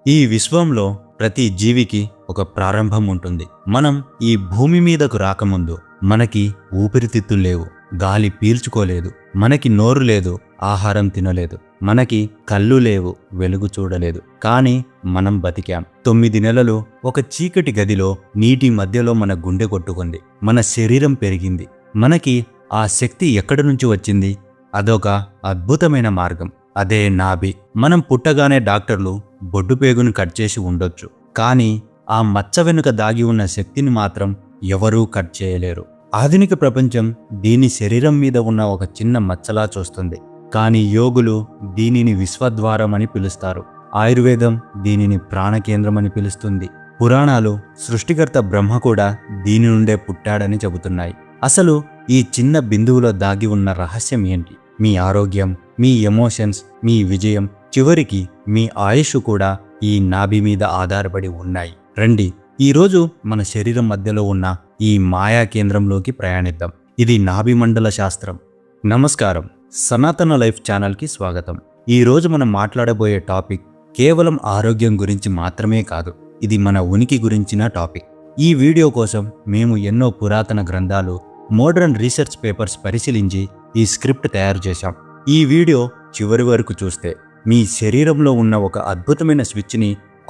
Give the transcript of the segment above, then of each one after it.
ఈ విశ్వంలో ప్రతి జీవికి ఒక ప్రారంభం ఉంటుంది. మనం ఈ భూమి మీదకు రాకముందు మనకి ఊపిరితిత్తులు లేవు, గాలి పీల్చుకోలేదు, మనకి నోరు లేదు, ఆహారం తినలేదు, మనకి కళ్ళు లేవు, వెలుగు చూడలేదు. కానీ మనం బతికాం. 9 నెలలు ఒక చీకటి గదిలో నీటి మధ్యలో మన గుండె కొట్టుకుంది. మన శరీరం పెరిగింది. మనకి ఆ శక్తి ఎక్కడి నుంచి వచ్చింది? అదొక అద్భుతమైన మార్గం. అదే నాభి. మనం పుట్టగానే డాక్టర్లు బొడ్డుపేగును కట్ చేసి ఉండొచ్చు, కానీ ఆ మచ్చ వెనుక దాగి ఉన్న శక్తిని మాత్రం ఎవరూ కట్ చేయలేరు. ఆధునిక ప్రపంచం దీని శరీరం మీద ఉన్న ఒక చిన్న మచ్చలా చూస్తుంది, కానీ యోగులు దీనిని విశ్వద్వారం అని పిలుస్తారు. ఆయుర్వేదం దీనిని ప్రాణకేంద్రం అని పిలుస్తుంది. పురాణాలు సృష్టికర్త బ్రహ్మ కూడా దీని నుండే పుట్టాడని చెబుతున్నాయి. అసలు ఈ చిన్న బిందువులో దాగి ఉన్న రహస్యం ఏంటి? మీ ఆరోగ్యం, మీ ఎమోషన్స్, మీ విజయం, చివరికి మీ ఆయుష్ కూడా ఈ నాభి మీద ఆధారపడి ఉన్నాయి. రండి, ఈరోజు మన శరీరం మధ్యలో ఉన్న ఈ మాయా కేంద్రంలోకి ప్రయాణిద్దాం. ఇది నాభి మండల శాస్త్రం. నమస్కారం, సనాతన లైఫ్ ఛానల్కి స్వాగతం. ఈరోజు మనం మాట్లాడబోయే టాపిక్ కేవలం ఆరోగ్యం గురించి మాత్రమే కాదు, ఇది మన ఉనికి గురించిన టాపిక్. ఈ వీడియో కోసం మేము ఎన్నో పురాతన గ్రంథాలు, మోడర్న్ రీసెర్చ్ పేపర్స్ పరిశీలించి ఈ స్క్రిప్ట్ తయారు చేశాం. ఈ వీడియో చివరి వరకు చూస్తే మీ శరీరంలో ఉన్న ఒక అద్భుతమైన స్విచ్ని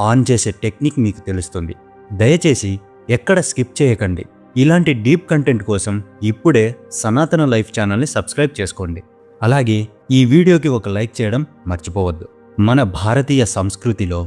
ఆన్ చేసే టెక్నిక్ మీకు తెలుస్తుంది. దయచేసి ఎక్కడ స్కిప్ చేయకండి. ఇలాంటి డీప్ కంటెంట్ కోసం ఇప్పుడే సనాతన లైఫ్ ఛానల్ని సబ్స్క్రైబ్ చేసుకోండి. అలాగే ఈ వీడియోకి ఒక లైక్ చేయడం మర్చిపోవద్దు. మన భారతీయ సంస్కృతిలో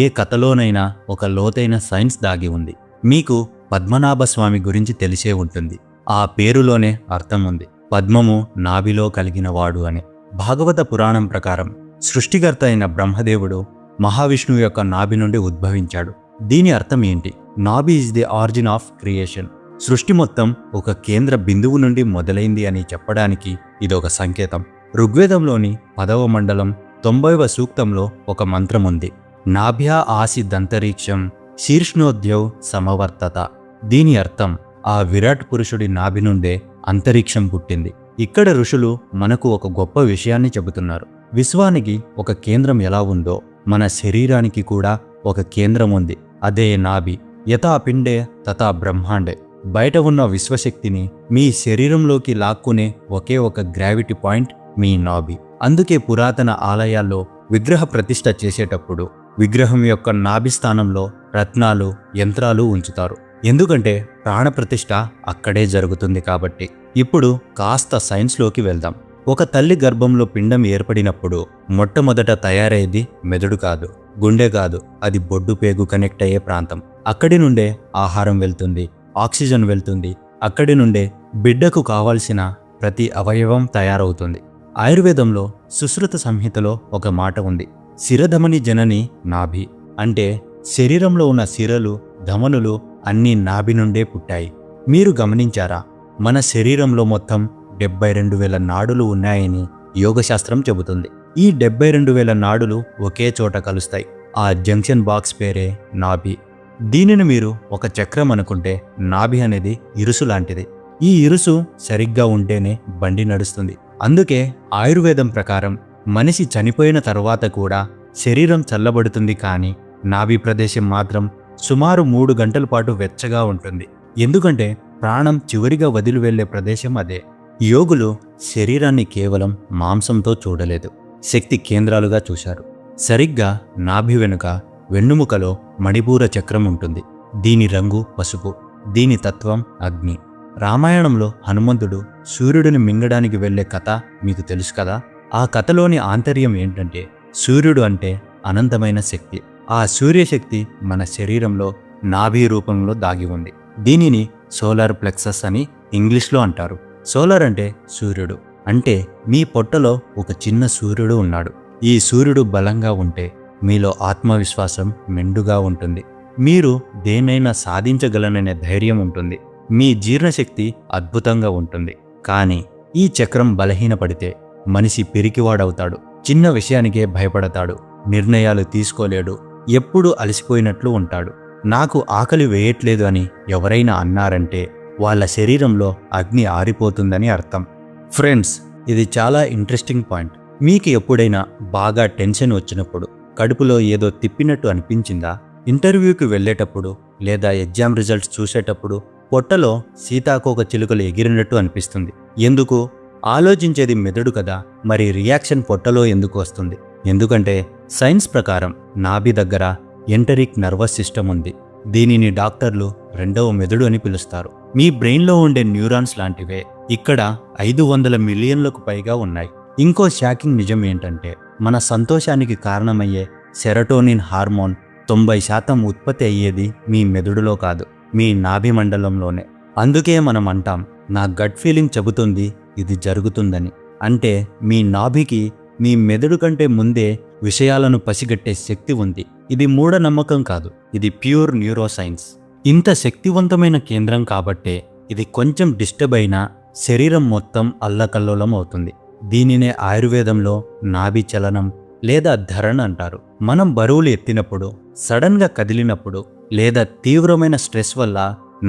ఏ కథలోనైనా ఒక లోతైన సైన్స్ దాగి ఉంది. మీకు పద్మనాభ స్వామి గురించి తెలిసే ఉంటుంది. ఆ పేరులోనే అర్థం ఉంది, పద్మము నాభిలో కలిగిన వాడు అని. భాగవత పురాణం ప్రకారం సృష్టికర్త అయిన బ్రహ్మదేవుడు మహావిష్ణువు యొక్క నాభి నుండి ఉద్భవించాడు. దీని అర్థం ఏంటి? నాభి is the origin of creation. సృష్టి మొత్తం ఒక కేంద్ర బిందువు నుండి మొదలైంది అని చెప్పడానికి ఇదొక సంకేతం. ఋగ్వేదంలోని 10వ మండలం 90వ సూక్తంలో ఒక మంత్రం ఉంది, నాభ్యా ఆసిదంతరిక్షం శీర్ష్ణోద్యౌ సమవర్తత. దీని అర్థం ఆ విరాట్ పురుషుడి నాభి నుండే అంతరిక్షం పుట్టింది. ఇక్కడ ఋషులు మనకు ఒక గొప్ప విషయాన్ని చెబుతున్నారు. విశ్వానికి ఒక కేంద్రం ఎలా ఉందో మన శరీరానికి కూడా ఒక కేంద్రం ఉంది, అదే నాభి. యథా పిండే తథా బ్రహ్మాండే. బయట ఉన్న విశ్వశక్తిని మీ శరీరంలోకి లాక్కునే ఒకే ఒక గ్రావిటీ పాయింట్ మీ నాభి. అందుకే పురాతన ఆలయాల్లో విగ్రహ ప్రతిష్ఠ చేసేటప్పుడు విగ్రహం యొక్క నాభి స్థానంలో రత్నాలు, యంత్రాలు ఉంచుతారు. ఎందుకంటే ప్రాణప్రతిష్ఠ అక్కడే జరుగుతుంది కాబట్టి. ఇప్పుడు కాస్త సైన్స్లోకి వెళ్దాం. ఒక తల్లి గర్భంలో పిండం ఏర్పడినప్పుడు మొట్టమొదట తయారయ్యేది మెదడు కాదు, గుండె కాదు, అది బొడ్డు పేగు కనెక్ట్ అయ్యే ప్రాంతం. అక్కడి నుండే ఆహారం వెళ్తుంది, ఆక్సిజన్ వెళ్తుంది. అక్కడి నుండే బిడ్డకు కావాల్సిన ప్రతి అవయవం తయారవుతుంది. ఆయుర్వేదంలో సుశ్రుత సంహితలో ఒక మాట ఉంది, శిరధమని జనని నాభి. అంటే శరీరంలో ఉన్న సిరలు, ధమనులు అన్నీ నాభి నుండే పుట్టాయి. మీరు గమనించారా? మన శరీరంలో మొత్తం 72,000 నాడులు ఉన్నాయని యోగశాస్త్రం చెబుతుంది. ఈ 72,000 నాడులు ఒకే చోట కలుస్తాయి. ఆ జంక్షన్ బాక్స్ పేరే నాభి. దీనిని మీరు ఒక చక్రం అనుకుంటే, నాభి అనేది ఇరుసు లాంటిది. ఈ ఇరుసు సరిగ్గా ఉంటేనే బండి నడుస్తుంది. అందుకే ఆయుర్వేదం ప్రకారం మనిషి చనిపోయిన తర్వాత కూడా శరీరం చల్లబడుతుంది, కానీ నాభి ప్రదేశం మాత్రం సుమారు 3 గంటల పాటు వెచ్చగా ఉంటుంది. ఎందుకంటే ప్రాణం చివరిగా వదిలి వెళ్లే ప్రదేశం అదే. యోగులు శరీరాన్ని కేవలం మాంసంతో చూడలేదు, శక్తి కేంద్రాలుగా చూశారు. సరిగ్గా నాభి వెనుక వెన్నుముకలో మణిపూర చక్రం ఉంటుంది. దీని రంగు పసుపు, దీని తత్వం అగ్ని. రామాయణంలో హనుమంతుడు సూర్యుడిని మింగడానికి వెళ్లే కథ మీకు తెలుసు కదా. ఆ కథలోని ఆంతర్యం ఏంటంటే, సూర్యుడు అంటే అనంతమైన శక్తి. ఆ సూర్యశక్తి మన శరీరంలో నాభి రూపంలో దాగి ఉంది. దీనిని సోలార్ ప్లెక్సస్ అని ఇంగ్లీష్లో అంటారు. సోలార్ అంటే సూర్యుడు. అంటే మీ పొట్టలో ఒక చిన్న సూర్యుడు ఉన్నాడు. ఈ సూర్యుడు బలంగా ఉంటే మీలో ఆత్మవిశ్వాసం మెండుగా ఉంటుంది. మీరు దేన్నైనా సాధించగలననే ధైర్యం ఉంటుంది. మీ జీర్ణశక్తి అద్భుతంగా ఉంటుంది. కానీ ఈ చక్రం బలహీనపడితే మనిషి పిరికివాడవుతాడు. చిన్న విషయానికే భయపడతాడు, నిర్ణయాలు తీసుకోలేడు, ఎప్పుడూ అలసిపోయినట్లు ఉంటాడు. నాకు ఆకలి వేయట్లేదు అని ఎవరైనా అన్నారంటే వాళ్ళ శరీరంలో అగ్ని ఆరిపోతుందని అర్థం. ఫ్రెండ్స్, ఇది చాలా ఇంట్రెస్టింగ్ పాయింట్. మీకు ఎప్పుడైనా బాగా టెన్షన్ వచ్చినప్పుడు కడుపులో ఏదో తిప్పినట్టు అనిపించిందా? ఇంటర్వ్యూకి వెళ్ళేటప్పుడు లేదా ఎగ్జామ్ రిజల్ట్స్ చూసేటప్పుడు పొట్టలో సీతాకోక చిలుకలు ఎగిరినట్టు అనిపిస్తుంది. ఎందుకు? ఆలోచించేది మెదడు కదా, మరి రియాక్షన్ పొట్టలో ఎందుకు వస్తుంది? ఎందుకంటే సైన్స్ ప్రకారం నాభి దగ్గర ఎంటరిక్ నర్వస్ సిస్టమ్ ఉంది. దీనిని డాక్టర్లు రెండవ మెదడు అని పిలుస్తారు. మీ బ్రెయిన్లో ఉండే న్యూరాన్స్ లాంటివే ఇక్కడ 500 మిలియన్లకు పైగా ఉన్నాయి. ఇంకో షాకింగ్ నిజం ఏంటంటే మన సంతోషానికి కారణమయ్యే సెరటోనిన్ హార్మోన్ 90% ఉత్పత్తి అయ్యేది మీ మెదడులో కాదు, మీ నాభి మండలంలోనే. అందుకే మనం అంటాం, నా గట్ ఫీలింగ్ చెబుతుంది ఇది జరుగుతుందని. అంటే మీ నాభికి మీ మెదడు కంటే ముందే విషయాలను పసిగట్టే శక్తి ఉంది. ఇది మూఢనమ్మకం కాదు, ఇది ప్యూర్ న్యూరోసైన్స్. ఇంత శక్తివంతమైన కేంద్రం కాబట్టే ఇది కొంచెం డిస్టర్బ్ అయినా శరీరం మొత్తం అల్లకల్లోలం అవుతుంది. దీనినే ఆయుర్వేదంలో నాభి చలనం లేదా ధరణ అంటారు. మనం బరువులు ఎత్తినప్పుడు, సడన్గా కదిలినప్పుడు లేదా తీవ్రమైన స్ట్రెస్ వల్ల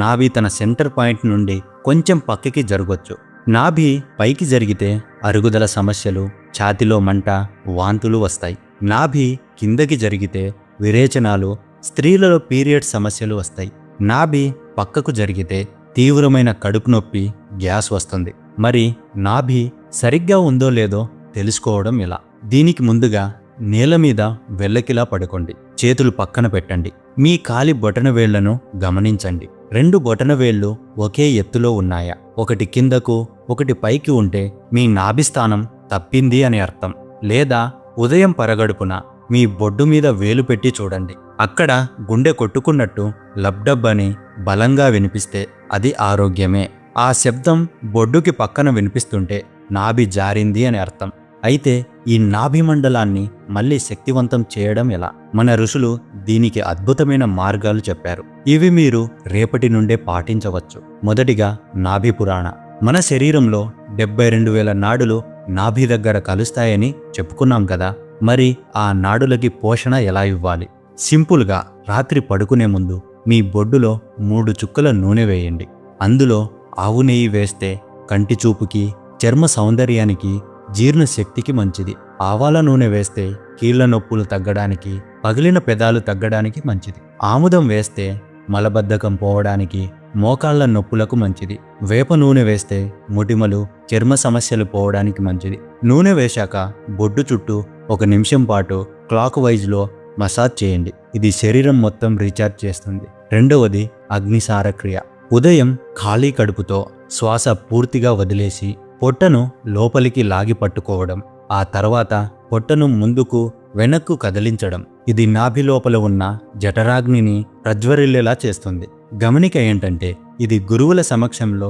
నాభి తన సెంటర్ పాయింట్ నుండి కొంచెం పక్కకి జరగొచ్చు. నాభి పైకి జరిగితే అరుగుదల సమస్యలు, ఛాతిలో మంట, వాంతులు వస్తాయి. నాభి కిందకి జరిగితే విరేచనాలు, స్త్రీలలో పీరియడ్ సమస్యలు వస్తాయి. నాభి పక్కకు జరిగితే తీవ్రమైన కడుపు నొప్పి, గ్యాస్ వస్తుంది. మరి నాభి సరిగ్గా ఉందో లేదో తెలుసుకోవడం ఎలా? దీనికి ముందుగా నేల మీద వెల్లకిలా పడుకోండి. చేతులు పక్కన పెట్టండి. మీ కాలి బొటనవేళ్లను గమనించండి. 2 బొటనవేళ్లు ఒకే ఎత్తులో ఉన్నాయా? ఒకటి కిందకు, ఒకటి పైకి ఉంటే మీ నాభి స్థానం తప్పింది అని అర్థం. లేదా ఉదయం పరగడుపున మీ బొడ్డు మీద వేలు పెట్టి చూడండి. అక్కడ గుండె కొట్టుకున్నట్టు లబ్డబ్ అని బలంగా వినిపిస్తే అది ఆరోగ్యమే. ఆ శబ్దం బొడ్డుకి పక్కన వినిపిస్తుంటే నాభి జారింది అని అర్థం. అయితే ఈ నాభి మండలాన్ని మళ్ళీ శక్తివంతం చేయడం ఎలా? మన ఋషులు దీనికి అద్భుతమైన మార్గాలు చెప్పారు. ఇవి మీరు రేపటి నుండే పాటించవచ్చు. మొదటిగా నాభి పురాణ. మన శరీరంలో 72,000 నాడులు నాభి దగ్గర కలుస్తాయని చెప్పుకున్నాం కదా. మరి ఆ నాడులకి పోషణ ఎలా ఇవ్వాలి? సింపుల్గా రాత్రి పడుకునే ముందు మీ బొడ్డులో 3 చుక్కల నూనె వేయండి. అందులో ఆవు నెయ్యి వేస్తే కంటి చూపుకి, చర్మ సౌందర్యానికి, జీర్ణశక్తికి మంచిది. ఆవాల నూనె వేస్తే కీళ్ల నొప్పులు తగ్గడానికి, పగిలిన పెదాలు తగ్గడానికి మంచిది. ఆముదం వేస్తే మలబద్ధకం పోవడానికి, మోకాళ్ల నొప్పులకు మంచిది. వేప నూనె వేస్తే మొటిమలు, చర్మ సమస్యలు పోవడానికి మంచిది. నూనె వేశాక బొడ్డు చుట్టూ 1 నిమిషం పాటు క్లాక్ వైజ్లో మసాజ్ చేయండి. ఇది శరీరం మొత్తం రీఛార్జ్ చేస్తుంది. రెండవది అగ్నిసార క్రియ. ఉదయం ఖాళీ కడుపుతో శ్వాస పూర్తిగా వదిలేసి పొట్టను లోపలికి లాగి పట్టుకోవడం, ఆ తర్వాత పొట్టను ముందుకు వెనక్కు కదిలించడం. ఇది నాభి లోపల ఉన్న జఠరాగ్నిని ప్రజ్వరిల్లేలా చేస్తుంది. గమనిక ఏంటంటే ఇది గురువుల సమక్షంలో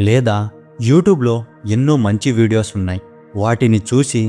లేదా యూట్యూబ్లో ఎన్నో మంచి వీడియోస్ ఉన్నాయి. వాటిని చూసి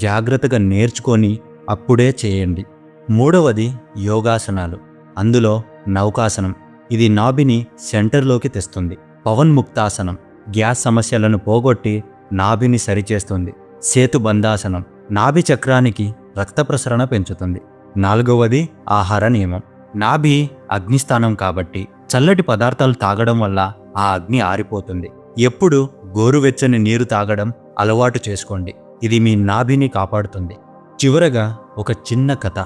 జాగ్రత్తగా నేర్చుకొని అప్పుడే చేయండి. మూడవది యోగాసనాలు. అందులో నౌకాసనం. ఇది నాభిని సెంటర్లోకి తెస్తుంది. పవన్ముక్తాసనం గ్యాస్ సమస్యలను పోగొట్టి నాభిని సరిచేస్తుంది. సేతుబంధాసనం నాభి చక్రానికి రక్త ప్రసరణ పెంచుతుంది. నాలుగవది ఆహార నియమం. నాభి అగ్నిస్థానం కాబట్టి చల్లటి పదార్థాలు తాగడం వల్ల ఆ అగ్ని ఆరిపోతుంది. ఎప్పుడు గోరువెచ్చని నీరు తాగడం అలవాటు చేసుకోండి. ఇది మీ నాభిని కాపాడుతుంది. చివరగా ఒక చిన్న కథ.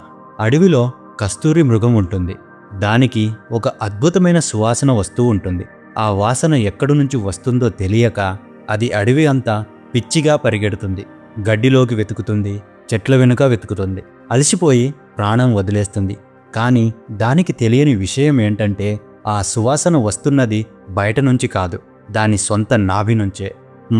అడవిలో కస్తూరి మృగం ఉంటుంది. దానికి ఒక అద్భుతమైన సువాసన వస్తూ ఉంటుంది. ఆ వాసన ఎక్కడి నుంచి వస్తుందో తెలియక అది అడవి అంతా పిచ్చిగా పరిగెడుతుంది. గడ్డిలోకి వెతుకుతుంది, చెట్ల వెనుక వెతుకుతుంది. అలసిపోయి ప్రాణం వదిలేస్తుంది. కానీ దానికి తెలియని విషయం ఏంటంటే ఆ సువాసన వస్తున్నది బయట నుంచి కాదు, దాని సొంత నాభి నుంచే.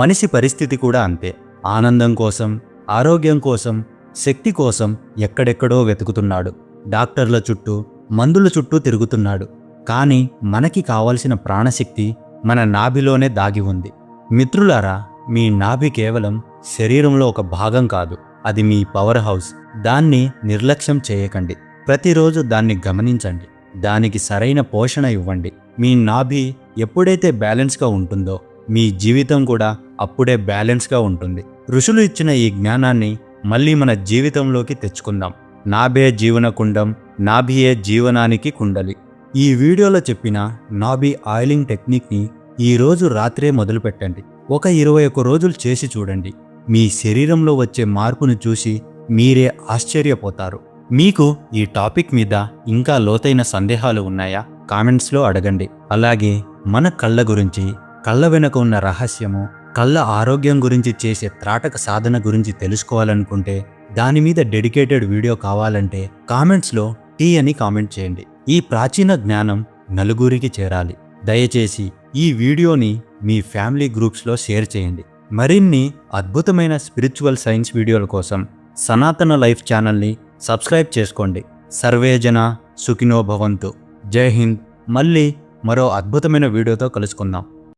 మనిషి పరిస్థితి కూడా అంతే. ఆనందం కోసం, ఆరోగ్యం కోసం, శక్తి కోసం ఎక్కడెక్కడో వెతుకుతున్నాడు. డాక్టర్ల చుట్టూ, మందుల చుట్టూ తిరుగుతున్నాడు. కానీ మనకి కావలసిన ప్రాణశక్తి మన నాభిలోనే దాగి ఉంది. మిత్రులారా, మీ నాభి కేవలం శరీరంలో ఒక భాగం కాదు, అది మీ పవర్ హౌస్. దాన్ని నిర్లక్ష్యం చేయకండి. ప్రతిరోజు దాన్ని గమనించండి. దానికి సరైన పోషణ ఇవ్వండి. మీ నాభి ఎప్పుడైతే బ్యాలెన్స్గా ఉంటుందో మీ జీవితం కూడా అప్పుడే బ్యాలెన్స్గా ఉంటుంది. ఋషులు ఇచ్చిన ఈ జ్ఞానాన్ని మళ్ళీ మన జీవితంలోకి తెచ్చుకుందాం. నాభే జీవన కుండం, నాభియే జీవనానికి కుండలి. ఈ వీడియోలో చెప్పిన నాభి ఆయిలింగ్ టెక్నిక్ని ఈరోజు రాత్రే మొదలుపెట్టండి. ఒక 21 రోజులు చేసి చూడండి. మీ శరీరంలో వచ్చే మార్పును చూసి మీరే ఆశ్చర్యపోతారు. మీకు ఈ టాపిక్ మీద ఇంకా లోతైన సందేహాలు ఉన్నాయా? కామెంట్స్లో అడగండి. అలాగే మన కళ్ళ గురించి, కళ్ళ వెనుక ఉన్న రహస్యము, కళ్ళ ఆరోగ్యం గురించి చేసే త్రాటక సాధన గురించి తెలుసుకోవాలనుకుంటే, దాని మీద డెడికేటెడ్ వీడియో కావాలంటే కామెంట్స్లో టీ అని కామెంట్ చేయండి. ఈ ప్రాచీన జ్ఞానం నలుగురికి చేరాలి. దయచేసి ఈ వీడియోని మీ ఫ్యామిలీ గ్రూప్స్లో షేర్ చేయండి. మరిన్ని అద్భుతమైన స్పిరిచువల్ సైన్స్ వీడియోల కోసం సనాతన లైఫ్ ఛానల్ని సబ్స్క్రైబ్ చేసుకోండి. సర్వేజన సుఖినో భవంతు. జై హింద్. మళ్ళీ మరో అద్భుతమైన వీడియోతో కలుసుకుందాం.